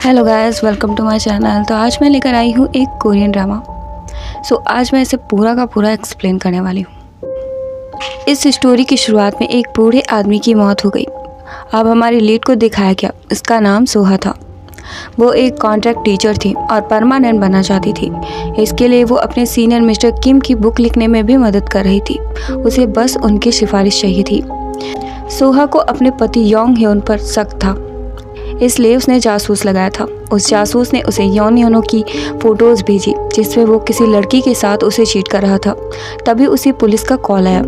Hello guys, welcome to my channel. तो आज मैं लेकर आई हूँ एक कोरियन ड्रामा। आज मैं इसे पूरा का पूरा एक्सप्लेन करने वाली हूँ। इस स्टोरी की शुरुआत में एक बूढ़े आदमी की मौत हो गई। अब हमारे लीड को दिखाया गया। इसका नाम सोहा था। वो एक कॉन्ट्रैक्ट टीचर थी और परमानेंट बनना चाहती थी। इसके लिए वो अपने सीनियर मिस्टर किम की बुक लिखने में भी मदद कर रही थी। उसे बस उनकी सिफारिश चाहिए थी। सोहा को अपने पति योंग ह्योन पर शक था, इसलिए उसने जासूस लगाया था। उस जासूस ने उसे योनों की फ़ोटोज़ भेजी जिसमें वो किसी लड़की के साथ उसे चीट कर रहा था। तभी उसे पुलिस का कॉल आया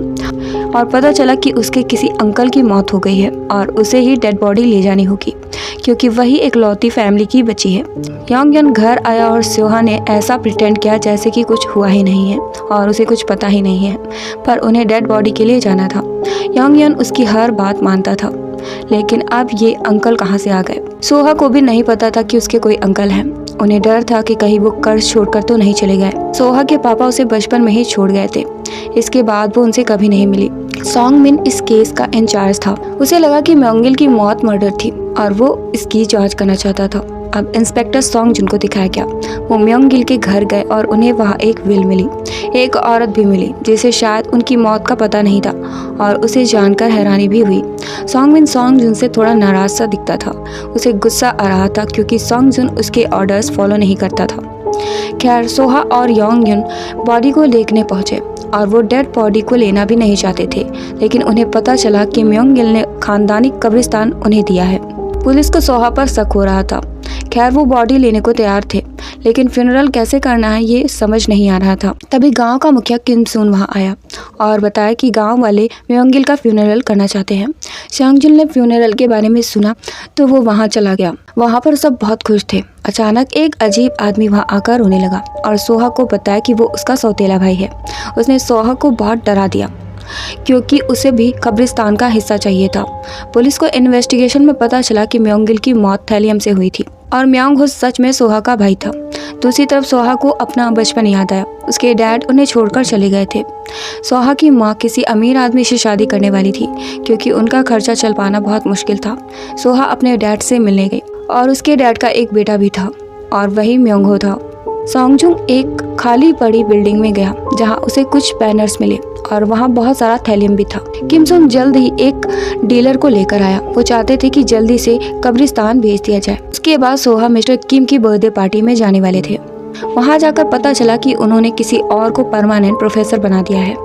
और पता चला कि उसके किसी अंकल की मौत हो गई है और उसे ही डेड बॉडी ले जानी होगी, क्योंकि वही एक लौती फैमिली की बच्ची है। योंग घर आया और सोहा ने ऐसा प्रिटेंड किया जैसे कि कुछ हुआ ही नहीं है और उसे कुछ पता ही नहीं है, पर उन्हें डेड बॉडी के लिए जाना था। योंग उसकी हर बात मानता था, लेकिन अब ये अंकल कहाँ से आ गए? सोहा को भी नहीं पता था कि उसके कोई अंकल हैं। उन्हें डर था कि कहीं वो कर्ज छोड़कर तो नहीं चले गए। सोहा के पापा उसे बचपन में ही छोड़ गए थे। इसके बाद वो उनसे कभी नहीं मिली। सॉन्ग मिन इस केस का इंचार्ज था। उसे लगा कि म्योंगिल की मौत मर्डर थी और वो इसकी जांच करना चाहता था। अब इंस्पेक्टर सॉन्ग जुन को दिखाया गया। वो म्योंगिल के घर गए और उन्हें वहाँ एक विल मिली। एक औरत भी मिली जिसे शायद उनकी मौत का पता नहीं था और उसे जानकर हैरानी भी हुई। सॉन्ग जुन से थोड़ा नाराज सा दिखता था। उसे गुस्सा आ रहा था क्योंकि सॉन्ग जुन उसके ऑर्डर्स फॉलो नहीं करता था। खैर, सोहा और योंग बॉडी को देखने पहुंचे और वो डेड बॉडी को लेना भी नहीं चाहते थे, लेकिन उन्हें पता चला कि म्योंगिल ने खानदानी कब्रिस्तान उन्हें दिया है। पुलिस को सोहा पर शक हो रहा था। खैर, वो बॉडी लेने को तैयार थे, लेकिन फ्यूनरल कैसे करना है ये समझ नहीं आ रहा था। तभी गांव का मुखिया किम सून वहां आया और बताया कि गांव वाले म्योंगिल का फ्यूनरल करना चाहते हैं। सॉन्गजुन ने फ्यूनरल के बारे में सुना तो वो वहां चला गया। वहां पर सब बहुत खुश थे। अचानक एक अजीब आदमी वहां आकर रोने लगा और सोहा को बताया कि वो उसका सौतेला भाई है। उसने सोहा को बहुत डरा दिया क्योंकि उसे भी कब्रिस्तान का हिस्सा चाहिए था। पुलिस को इन्वेस्टिगेशन में पता चला कि म्योंगिल की मौत थैलियम से हुई थी और म्योंग हो सच में सोहा का भाई था। दूसरी तरफ सोहा को अपना बचपन याद आया। उसके डैड उन्हें छोड़कर चले गए थे। सोहा की माँ किसी अमीर आदमी से शादी करने वाली थी क्योंकि उनका खर्चा चल पाना बहुत मुश्किल था। सोहा अपने डैड से मिलने गई और उसके डैड का एक बेटा भी था और वही म्योंग हो था। सॉन्गजुन एक खाली पड़ी बिल्डिंग में गया जहाँ उसे कुछ बैनर्स मिले और वहाँ बहुत सारा थैलियम भी था। किम सुन जल्द ही एक डीलर को लेकर आया। वो चाहते थे कि जल्दी से कब्रिस्तान भेज दिया जाए। उसके बाद सोहा मिस्टर किम की बर्थडे पार्टी में जाने वाले थे। वहाँ जाकर पता चला कि उन्होंने किसी और को परमानेंट प्रोफेसर बना दिया है।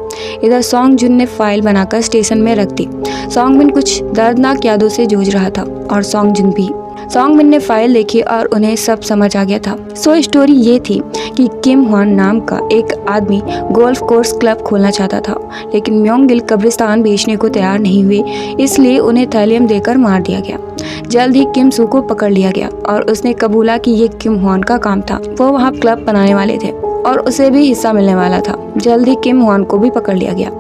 इधर सॉन्गजुन ने फाइल बनाकर स्टेशन में रख दी। सॉन्गमिन कुछ दर्दनाक यादों से जूझ रहा था और सॉन्गजुन भी। सॉन्गमिन ने फाइल देखी और उन्हें सब समझ आ गया था। स्टोरी ये थी कि किम ह्वान नाम का एक आदमी गोल्फ कोर्स क्लब खोलना चाहता था, लेकिन म्योंगिल कब्रिस्तान बेचने को तैयार नहीं हुए, इसलिए उन्हें थैलियम देकर मार दिया गया। जल्द ही किम सू को पकड़ लिया गया और उसने कबूला कि ये किम ह्वान का काम था। वो वहाँ क्लब बनाने वाले थे और उसे भी हिस्सा मिलने वाला था। जल्द ही किम ह्वान को भी पकड़ लिया गया।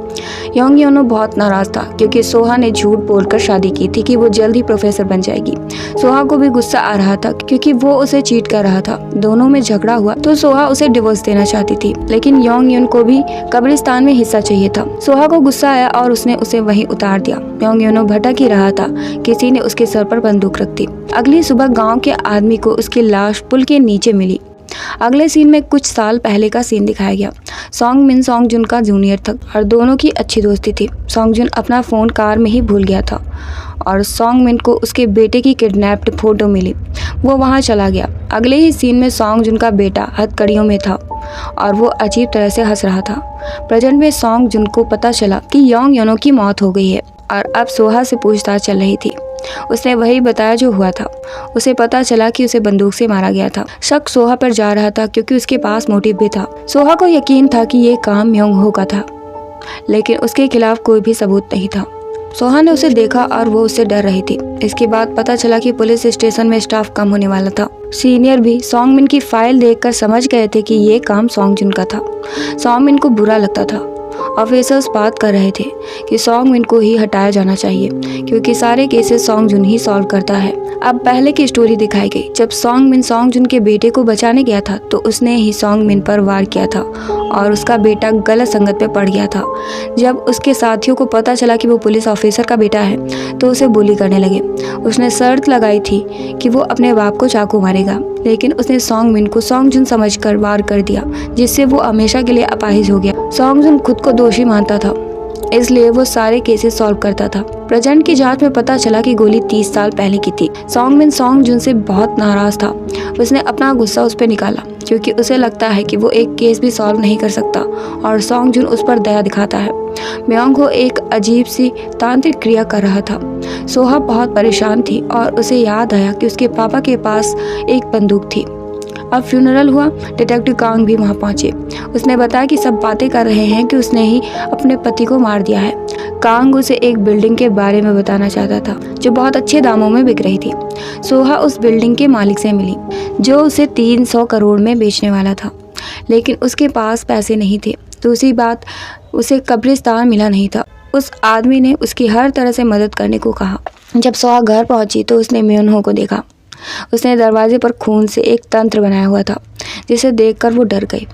योंग योनो बहुत नाराज था क्योंकि सोहा ने झूठ बोलकर शादी की थी कि वो जल्द ही प्रोफेसर बन जाएगी। सोहा को भी गुस्सा आ रहा था क्योंकि वो उसे चीट कर रहा था। दोनों में झगड़ा हुआ तो सोहा उसे डिवोर्स देना चाहती थी, लेकिन योंग योन को भी कब्रिस्तान में हिस्सा चाहिए था। सोहा को गुस्सा आया और उसने उसे वहीं उतार दिया। योंग योनो भटक ही रहा था, किसी ने उसके सर पर बंदूक रख दी। अगली सुबह गाँव के आदमी को उसकी लाश पुल के नीचे मिली। अगले सीन में कुछ साल पहले का सीन दिखाया गया। सॉन्गजुन का जूनियर था और दोनों की अच्छी दोस्ती थी। सॉन्गजुन अपना फ़ोन कार में ही भूल गया था और सॉन्गमिन को उसके बेटे की किडनैप्ड फोटो मिली। वो वहाँ चला गया। अगले ही सीन में सॉन्गजुन का बेटा हथकड़ियों में था और वो अजीब तरह से हंस रहा था। प्रेजेंट में सॉन्गजुन को पता चला कि योंग योनो की मौत हो गई है और अब सोहा से पूछताछ चल रही थी। उसने वही बताया जो हुआ था। उसे पता चला कि उसे बंदूक से मारा गया था। शक सोहा पर जा रहा था क्योंकि उसके पास मोटिव भी था। सोहा को यकीन था कि ये काम म्योंग हो का था, लेकिन उसके खिलाफ कोई भी सबूत नहीं था। सोहा ने उसे देखा और वो उससे डर रही थी। इसके बाद पता चला कि पुलिस स्टेशन में स्टाफ कम होने वाला था। सीनियर भी सॉन्गमिन की फाइल देखकर समझ गए थे कि ये काम सॉन्गजुन का था। सॉन्गमिन को बुरा लगता था ऑफिसर्स बात कर रहे थे कि सॉन्ग मिन को ही हटाया जाना चाहिए क्योंकि सारे केसेस सॉन्ग जुन ही सॉल्व करता है। अब पहले की स्टोरी दिखाई गई। जब सॉन्ग मिन सॉन्ग जुन के बेटे को बचाने गया था तो उसने ही सॉन्ग मिन पर वार किया था और उसका बेटा गलत संगत में पड़ गया था। जब उसके साथियों को पता चला कि वो पुलिस ऑफिसर का बेटा है तो उसे बुली करने लगे। उसने शर्त लगाई थी कि वो अपने बाप को चाकू मारेगा, लेकिन उसने सॉन्ग मिन को सॉन्ग जुन समझकर वार कर दिया, जिससे वो हमेशा के लिए अपाहिज हो गया। सॉन्ग जुन खुद को दोषी मानता था, इसलिए वो सारे केसेस सॉल्व करता था। प्रेजेंट की जांच में पता चला कि गोली 30 साल पहले की थी। सॉन्ग मिन सॉन्ग जुन से बहुत नाराज था। उसने अपना गुस्सा उस पर निकाला क्योंकि उसे लगता है कि वो एक केस भी सॉल्व नहीं कर सकता और सॉन्ग जुन उस पर दया दिखाता है। म्योंग हो एक अजीब सी तांत्रिक क्रिया कर रहा था। सोहा बहुत परेशान थी और उसे याद आया कि उसके पापा के पास एक बंदूक थी। अब फ्यूनरल हुआ, डिटेक्टिव कांग भी वहां पहुंचे। उसने बताया कि सब बातें कर रहे हैं कि उसने ही अपने पति को मार दिया है। कांग उसे एक बिल्डिंग के बारे में बताना चाहता था जो बहुत अच्छे दामों में बिक रही थी। सोहा उस बिल्डिंग के मालिक से मिली जो उसे 300 करोड़ में बेचने वाला था, लेकिन उसके पास पैसे नहीं थे। दूसरी बात, उसे कब्रिस्तान मिला नहीं था। उस आदमी ने उसकी हर तरह से मदद करने को कहा। जब सोहा घर पहुंची तो उसने म्योनहो को देखा। उसने दरवाजे पर खून से एक तंत्र बनाया हुआ था, जिसे देखकर वो डर गई।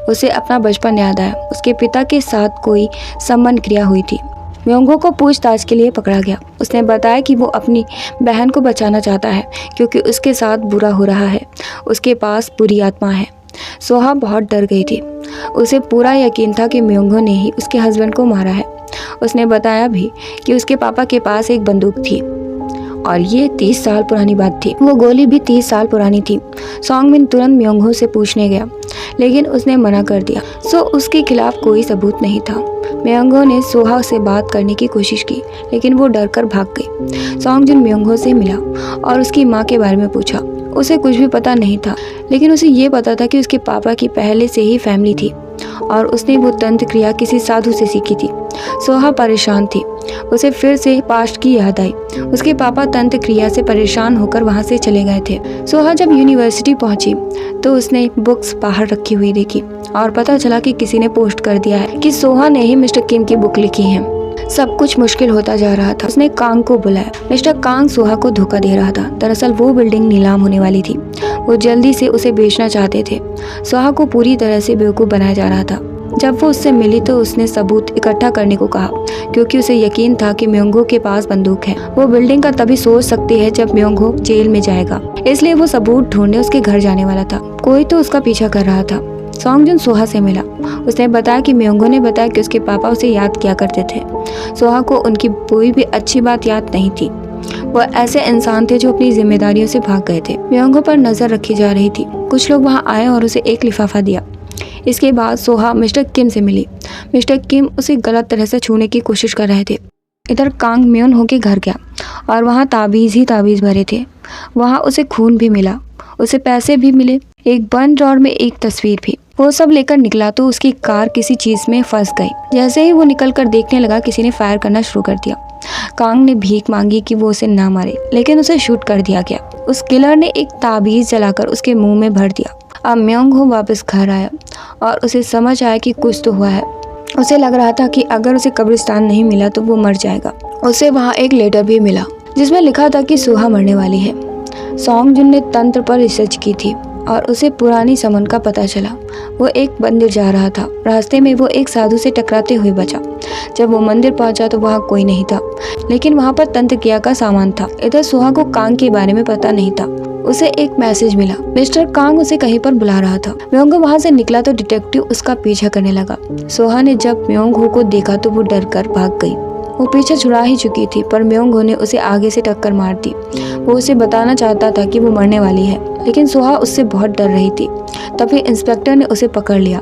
उसे अपना बचपन याद आया। उसके पिता के साथ कोई संबंध क्रिया हुई थी। म्योंगहो को पूछताछ के लिए पकड़ा गया। उसने बताया कि वो अपनी बहन को बचाना चाहता है क्योंकि उसके साथ बुरा हो रहा है। उसके पास बुरी आत्मा है। सोहा बहुत डर गई थी। उसे पूरा यकीन था कि म्योंगहो ने ही उसके हस्बैंड को मारा है। उसने बताया भी कि उसके पापा के पास एक बंदूक थी और ये 30 साल पुरानी बात थी। वो गोली भी 30 साल पुरानी थी। सॉन्ग मिन तुरंत म्योंगहो से पूछने गया, लेकिन उसने मना कर दिया। उसके खिलाफ कोई सबूत नहीं था। म्योंगहो ने सोहा से बात करने की कोशिश की, लेकिन वो डर कर भाग गई। सॉन्ग जुन म्योंगहो से मिला और उसकी माँ के बारे में पूछा। उसे कुछ भी पता नहीं था, लेकिन उसे ये पता था कि उसके पापा की पहले से ही फैमिली थी और उसने वो तंत्र क्रिया किसी साधु से सीखी थी। सोहा परेशान थी। उसे फिर से पास्ट की याद आई। उसके पापा तंत्र क्रिया से परेशान होकर वहां से चले गए थे। सोहा जब यूनिवर्सिटी पहुंची तो उसने बुक्स बाहर रखी हुई देखी और पता चला कि किसी ने पोस्ट कर दिया है कि सोहा ने ही मिस्टर किम की बुक लिखी है। सब कुछ मुश्किल होता जा रहा था। उसने कांग को बुलाया। मिस्टर कांग सोहा को धोखा दे रहा था। दरअसल वो बिल्डिंग नीलाम होने वाली थी। वो जल्दी से उसे बेचना चाहते थे। सोहा को पूरी तरह से बेवकूफ बनाया जा रहा था। जब वो उससे मिली तो उसने सबूत इकट्ठा करने को कहा क्योंकि उसे यकीन था कि म्योंगहो के पास बंदूक है। वो बिल्डिंग का तभी सोच सकती है जब म्योंगहो जेल में जाएगा, इसलिए वो सबूत ढूंढने उसके घर जाने वाला था। कोई तो उसका पीछा कर रहा था। सॉन्ग जुन सोहा से मिला। उसने बताया कि म्योंगहो ने बताया कि उसके पापा उसे याद किया करते थे। सोहा को उनकी कोई भी अच्छी बात याद नहीं थी। वो ऐसे इंसान थे जो अपनी जिम्मेदारियों से भाग गए थे। म्योंगहो पर नजर रखी जा रही थी। कुछ लोग वहां आए और उसे एक लिफाफा दिया। इसके बाद सोहा मिस्टर किम से मिली। मिस्टर किम उसे गलत तरह से छूने की कोशिश कर रहे थे। इधर कांग म्योनहो के घर गया और वहाँ ताबीज़ ही ताबीज़ भरे थे। वहाँ उसे खून भी मिला, उसे पैसे भी मिले, एक बंद ड्रॉर में एक तस्वीर भी। वो सब लेकर निकला तो उसकी कार किसी चीज़ में फंस गई। जैसे ही वो निकल कर देखने लगा, किसी ने फायर करना शुरू कर दिया। कांग ने भीख मांगी कि वो उसे ना मारे, लेकिन उसे शूट कर दिया गया। उस किलर ने एक ताबीज़ जलाकर उसके मुंह में भर दिया। अब म्योंगहो वापस घर आया और उसे समझ आया कि कुछ तो हुआ है। उसे लग रहा था कि अगर उसे कब्रिस्तान नहीं मिला तो वो मर जाएगा। उसे वहाँ एक लेटर भी मिला जिसमें लिखा था कि सोहा मरने वाली है। सॉन्ग जुन ने तंत्र पर रिसर्च की थी और उसे पुरानी समन का पता चला। वो एक मंदिर जा रहा था। रास्ते में वो एक साधु से टकराते हुए बचा। जब वो मंदिर पहुंचा तो वहाँ कोई नहीं था, लेकिन वहाँ पर तंत्र क्रिया का सामान था। इधर सोहा को कांग के बारे में पता नहीं था। उसे एक मैसेज मिला। मिस्टर कांग उसे कहीं पर बुला रहा था। म्योंगहो वहाँ से निकला तो डिटेक्टिव उसका पीछा करने लगा। सोहा ने जब म्योंगहो को देखा तो वो डर कर भाग गई। वो पीछे छुड़ा ही चुकी थी, पर म्योंगहो ने उसे आगे से टक्कर मार दी। वो उसे बताना चाहता था कि वो मरने वाली है, लेकिन सोहा उससे बहुत डर रही थी। तभी इंस्पेक्टर ने उसे पकड़ लिया।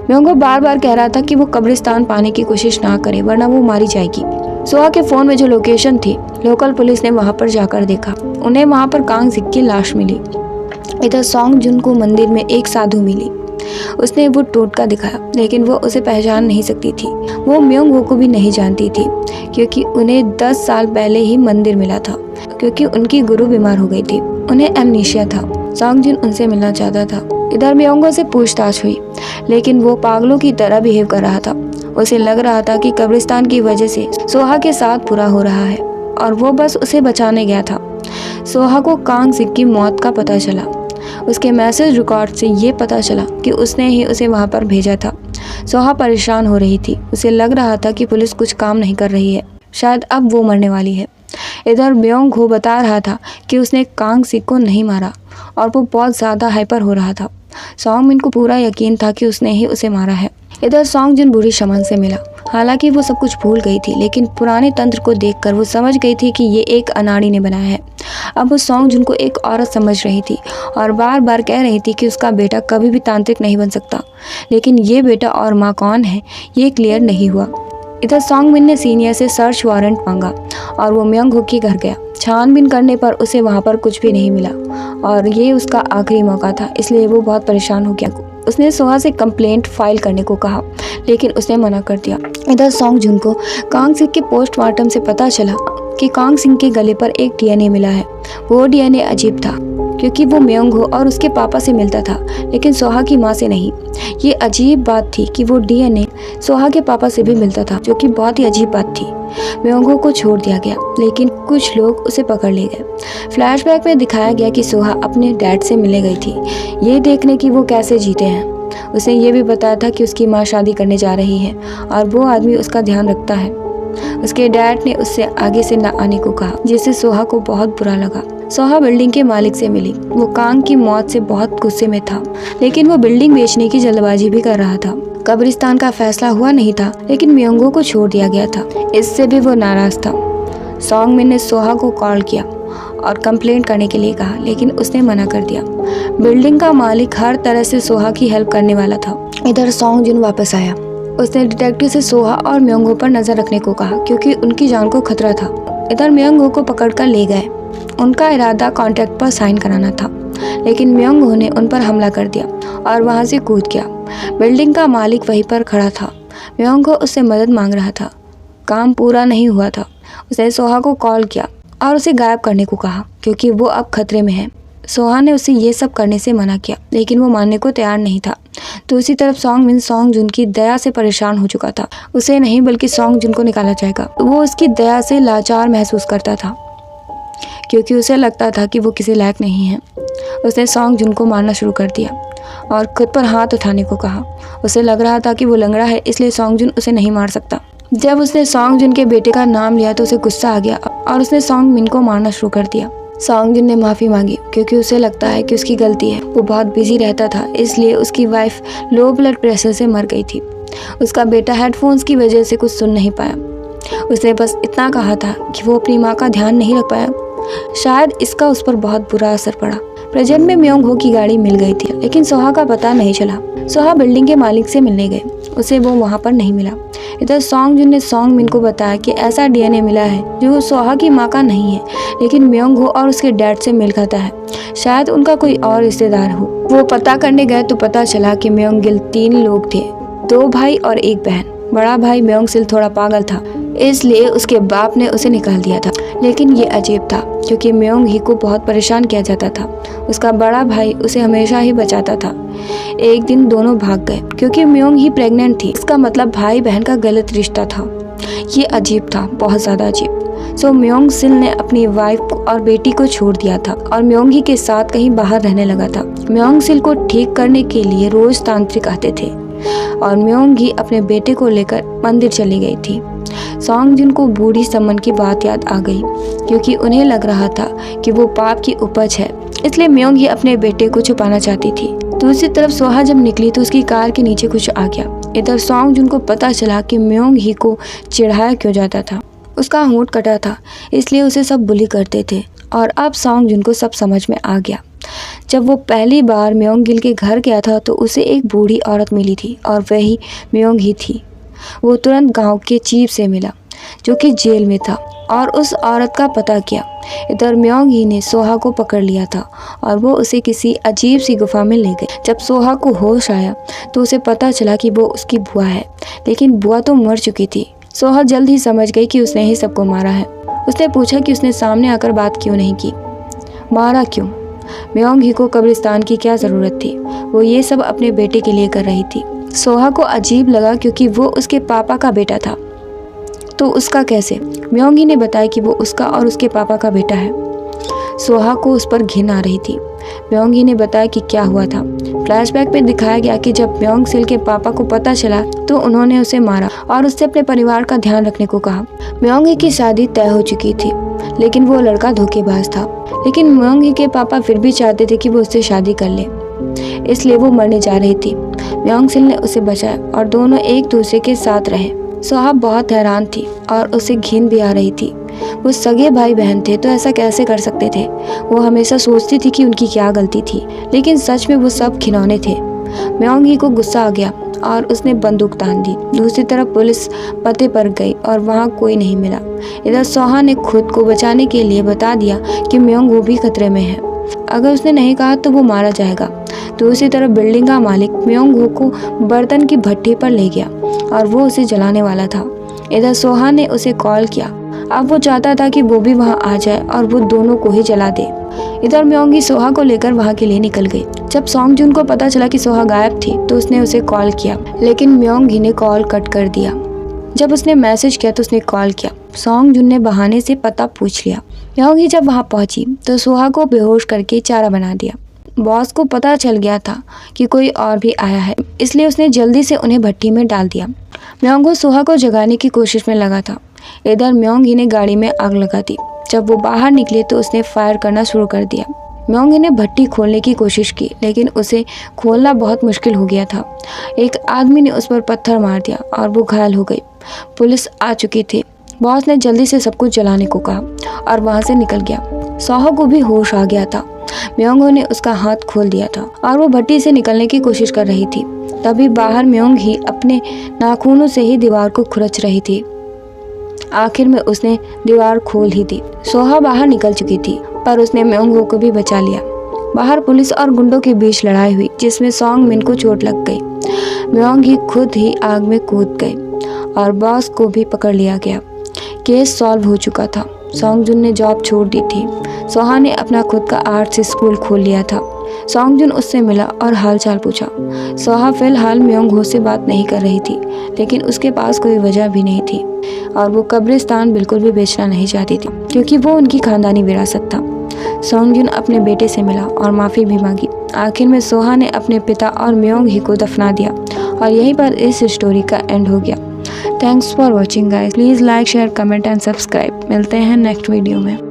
म्योंगहो बार बार कह रहा था कि वो कब्रिस्तान पाने की कोशिश ना करे, वरना वो मारी जाएगी। सोहा के फोन में जो लोकेशन थी, लोकल पुलिस ने वहां पर जाकर देखा। उन्हें वहां पर कांग सिक की लाश मिली। इधर सॉन्ग जुन को मंदिर में एक साधु मिली। उसने वो टोटका दिखाया, लेकिन वो उसे पहचान नहीं सकती थी। वो म्योंगहो को भी नहीं जानती थी, क्योंकि उन्हें 10 साल पहले ही मंदिर मिला था, क्योंकि उनकी गुरु बीमार हो गई थी। उन्हें एमनीशिया था। सॉन्ग जुन उनसे मिलना चाहता था। इधर म्योंगहो से पूछताछ हुई, लेकिन वो पागलों की तरह बिहेव कर रहा था। उसे लग रहा था कि कब्रिस्तान की वजह से सोहा के साथ बुरा हो रहा है और वो बस उसे बचाने गया था। सोहा को कांग सिक की मौत का पता चला। उसके मैसेज रिकॉर्ड से ये पता चला कि उसने ही उसे वहाँ पर भेजा था। सोहा परेशान हो रही थी। उसे लग रहा था कि पुलिस कुछ काम नहीं कर रही है, शायद अब वो मरने वाली है। इधर म्योंग हो बता रहा था कि उसने कांग सिक को नहीं मारा और वो बहुत ज़्यादा हाइपर हो रहा था। सॉन्ग मिन को पूरा यकीन था कि उसने ही उसे मारा है। इधर सॉन्ग जिन बूढ़ी शमन से मिला। हालांकि वो सब कुछ भूल गई थी, लेकिन पुराने तंत्र को देखकर वो समझ गई थी कि ये एक अनाड़ी ने बनाया है। अब वो सॉन्ग जिन को एक औरत समझ रही थी और बार बार कह रही थी कि उसका बेटा कभी भी तांत्रिक नहीं बन सकता, लेकिन ये बेटा और माँ कौन है ये क्लियर नहीं हुआ। इधर सॉन्ग मिन ने सीनियर से सर्च वारंट मांगा और वो म्योंग हो के घर गया। छानबीन करने पर उसे वहाँ पर कुछ भी नहीं मिला और ये उसका आखिरी मौका था, इसलिए वो बहुत परेशान हो गया। उसने सोहा से कंप्लेंट फाइल करने को कहा, लेकिन उसने मना कर दिया। इधर सॉन्ग जुन को कांग सिक के पोस्टमार्टम से पता चला कि कांग सिंह के गले पर एक डीएनए मिला है। वो डीएनए अजीब था क्योंकि वो म्योंग हो और उसके पापा से मिलता था, लेकिन सोहा की माँ से नहीं। ये अजीब बात थी कि वो डीएनए सोहा के पापा से भी मिलता था, जो कि बहुत ही अजीब बात थी। म्योंग को छोड़ दिया गया, लेकिन कुछ लोग उसे पकड़ ले गए। फ्लैशबैक में दिखाया गया कि सोहा अपने डैड से मिलने गई थी, ये देखने कि वो कैसे जीते हैं। उसने ये भी बताया था कि उसकी माँ शादी करने जा रही है और वो आदमी उसका ध्यान रखता है। उसके डैड ने उससे आगे से न आने को कहा, जिससे सोहा को बहुत बुरा लगा। सोहा बिल्डिंग के मालिक से मिली। वो कांग की मौत से बहुत गुस्से में था, लेकिन वो बिल्डिंग बेचने की जल्दबाजी भी कर रहा था। कब्रिस्तान का फैसला हुआ नहीं था, लेकिन म्योंग को छोड़ दिया गया था, इससे भी वो नाराज था। सॉन्ग मिन ने सोहा को कॉल किया और कंप्लेंट करने के लिए कहा, लेकिन उसने मना कर दिया। बिल्डिंग का मालिक हर तरह से सोहा की हेल्प करने वाला था। इधर सॉन्ग जुन वापस आया। उसने डिटेक्टिव से सोहा और म्योंग पर नजर रखने को कहा, क्योंकि उनकी जान को खतरा था। इधर म्योंग को पकड़कर ले गए। उनका इरादा कॉन्ट्रैक्ट पर साइन कराना था, लेकिन म्योंग ने उन पर हमला कर दिया और वहां से कूद गया। बिल्डिंग का मालिक वहीं पर खड़ा था। म्योंग उससे मदद मांग रहा था। काम पूरा नहीं हुआ था। उसने सोहा को कॉल किया और उसे गायब करने को कहा, क्योंकि वो अब खतरे में है। सोहा ने उसे ये सब करने से मना किया, लेकिन वो मानने को तैयार नहीं था। दूसरी तरफ सॉन्ग मिन सॉन्ग जुन की दया से परेशान हो चुका था। उसे नहीं बल्कि सॉन्ग जुन को निकाला जाएगा। वो उसकी दया से लाचार महसूस करता था, क्योंकि उसे लगता था कि वो किसी लायक नहीं है। उसने सॉन्ग जुन को मारना शुरू कर दिया और खुद पर हाथ उठाने को कहा। उसे लग रहा था कि वो लंगड़ा है, इसलिए सॉन्ग जुन उसे नहीं मार सकता। जब उसने सॉन्ग जुन के बेटे का नाम लिया तो उसे गुस्सा आ गया और उसने सॉन्ग मिन को मारना शुरू कर दिया। सॉन्ग जुन ने माफ़ी मांगी, क्योंकि उसे लगता है कि उसकी गलती है। वो बहुत बिजी रहता था, इसलिए उसकी वाइफ लो ब्लड प्रेशर से मर गई थी। उसका बेटा हेडफोन्स की वजह से कुछ सुन नहीं पाया। उसने बस इतना कहा था कि वो अपनी माँ का ध्यान नहीं रख पाया। शायद इसका उस पर बहुत बुरा असर पड़ा। प्रेजेंट में म्योंग हो की गाड़ी मिल गई थी, लेकिन सोहा का पता नहीं चला। सोहा बिल्डिंग के मालिक से मिलने गए, उसे वो वहाँ पर नहीं मिला। इधर सॉन्ग जुन ने सॉन्ग मिन को बताया कि ऐसा डीएनए मिला है जो सोहा की माँ का नहीं है, लेकिन म्योंग हो और उसके डैड से मिल खाता है। शायद उनका कोई और रिश्तेदार हो। वो पता करने गए तो पता चला कि म्योंग गिल 3 लोग थे, 2 भाई और 1 बहन। बड़ा भाई म्योंग सिल थोड़ा पागल था, इसलिए उसके बाप ने उसे निकाल दिया था। लेकिन ये अजीब था, क्योंकि म्योंग ही को बहुत परेशान किया जाता था। उसका बड़ा भाई उसे हमेशा ही बचाता था। एक दिन दोनों भाग गए, क्योंकि म्योंग ही प्रेग्नेंट थी। इसका मतलब भाई बहन का गलत रिश्ता था। ये अजीब था, बहुत ज़्यादा अजीब। सो म्योंग सिल ने अपनी वाइफ और बेटी को छोड़ दिया था और म्योंग ही के साथ कहीं बाहर रहने लगा था। म्योंग सिल को ठीक करने के लिए रोज तांत्रिक आते थे और म्योंग ही अपने बेटे को लेकर मंदिर चली गई थी। सॉन्ग जुन को बूढ़ी समन की बात याद आ गई, क्योंकि उन्हें लग रहा था कि वो पाप की उपज है, इसलिए म्योंग ही अपने बेटे को छुपाना चाहती थी। दूसरी तरफ सोहा जब निकली तो उसकी कार के नीचे कुछ आ गया। इधर सॉन्ग जुन को पता चला कि म्योंग ही को चिढ़ाया क्यों जाता था। उसका होंठ कटा था, इसलिए उसे सब बुली करते थे और अब सॉन्ग जुन को सब समझ में आ गया। जब वो पहली बार म्योंग गिल के घर गया था तो उसे एक बूढ़ी औरत मिली थी और वही म्योंग ही थी। वो तुरंत गांव के चीफ से मिला, जो कि जेल में था, और उस औरत का पता किया। इधर म्योंग ही ने सोहा को पकड़ लिया था और वो उसे किसी अजीब सी गुफा में ले गए। जब सोहा को होश आया तो उसे पता चला कि वो उसकी बुआ है, लेकिन बुआ तो मर चुकी थी। सोहा जल्द ही समझ गई कि उसने ही सबको मारा है। उसने पूछा कि उसने सामने आकर बात क्यों नहीं की, मारा क्यों। म्योंग ही को कब्रिस्तान की क्या ज़रूरत थी, वो ये सब अपने बेटे के लिए कर रही थी। सोहा को अजीब लगा क्योंकि वो उसके पापा का बेटा था। तो उसका कैसे? म्योंगी ने बताया कि वो उसका और उसके पापा का बेटा है। सोहा को उस पर घिन आ रही थी। म्योंगी ने बताया कि क्या हुआ था। फ्लैशबैक में दिखाया गया कि जब म्योंग सिल के पापा को पता चला तो उन्होंने उसे मारा और उससे अपने परिवार का ध्यान रखने को कहा। म्योंगी की शादी तय हो चुकी थी, लेकिन वो लड़का धोखेबाज था। लेकिन म्योंगी के पापा फिर भी चाहते थे कि वो उससे शादी कर ले, इसलिए वो मरने जा रही थी। म्योंग सिल ने उसे बचाया और दोनों एक दूसरे के साथ रहे। सोहा बहुत हैरान थी और उसे घिन भी आ रही थी। वो सगे भाई बहन थे तो ऐसा कैसे कर सकते थे? वो हमेशा सोचती थी कि उनकी क्या गलती थी, लेकिन सच में वो सब खिलौने थे। म्योंगी को गुस्सा आ गया और उसने बंदूक तान दी। दूसरी तरफ पुलिस पते पर गई और वहाँ कोई नहीं मिला। इधर सोहा ने खुद को बचाने के लिए बता दिया कि म्योंग वो भी खतरे में है। अगर उसने नहीं कहा तो वो मारा जाएगा। दूसरी तरफ बिल्डिंग का मालिक म्योंग हो को बर्तन की भट्टी पर ले गया और वो उसे जलाने वाला था। इधर सोहा ने उसे कॉल किया। अब वो चाहता था कि वो भी वहां आ जाए और वो दोनों को ही जला दे। इधर म्योंगी सोहा को लेकर वहां के लिए निकल गई। जब सॉन्ग जुन को पता चला कि सोहा गायब थी तो उसने उसे कॉल किया, लेकिन म्योंगी ने कॉल कट कर दिया। जब उसने मैसेज किया तो उसने कॉल किया। सॉन्ग जुन ने बहाने से पता पूछ लिया। म्योंगी जब वहां पहुंची तो सोहा को बेहोश करके चारा बना दिया। बॉस को पता चल गया था कि कोई और भी आया है, इसलिए उसने जल्दी से उन्हें भट्टी में डाल दिया। म्योंग सोहा को जगाने की कोशिश में लगा था। इधर म्योंगी ने गाड़ी में आग लगा दी। जब वो बाहर निकले तो उसने फायर करना शुरू कर दिया। म्योंगी ने भट्टी खोलने की कोशिश की, लेकिन उसे खोलना बहुत मुश्किल हो गया था। एक आदमी ने उस पर पत्थर मार दिया और वो घायल हो गई। पुलिस आ चुकी थी। बॉस ने जल्दी से सब कुछ जलाने को कहा और वहां से निकल गया। सोहा को भी होश आ गया था। म्योंग ने उसका हाथ खोल दिया था और वो भट्टी से निकलने की कोशिश कर रही थी। तभी बाहर म्योंग ही अपने नाखूनों से ही दीवार को खुरच रही थी। आखिर में उसने दीवार खोल ही दी। सोहा बाहर निकल चुकी थी, पर उसने म्योंग को भी बचा लिया। बाहर पुलिस और गुंडों के बीच लड़ाई हुई, जिसमें सॉन्ग मिन को चोट लग गई। म्योंग ही खुद ही आग में कूद गई और बॉस को भी पकड़ लिया गया। केस सॉल्व हो चुका था। सॉन्ग जुन ने जॉब छोड़ दी थी। सोहा ने अपना खुद का आर्ट्स स्कूल खोल लिया था। सॉन्ग जुन उससे मिला और हालचाल पूछा। सोहा फिलहाल म्योंग हो से बात नहीं कर रही थी, लेकिन उसके पास कोई वजह भी नहीं थी और वो कब्रिस्तान बिल्कुल भी बेचना नहीं चाहती थी, क्योंकि वो उनकी खानदानी विरासत था। सॉन्ग जुन अपने बेटे से मिला और माफ़ी भी मांगी। आखिर में सोहा ने अपने पिता और म्योंग ही को दफना दिया और यहीं पर इस स्टोरी का एंड हो गया। Thanks for watching guys. Please like, share, comment and subscribe. मिलते हैं नेक्स्ट वीडियो में।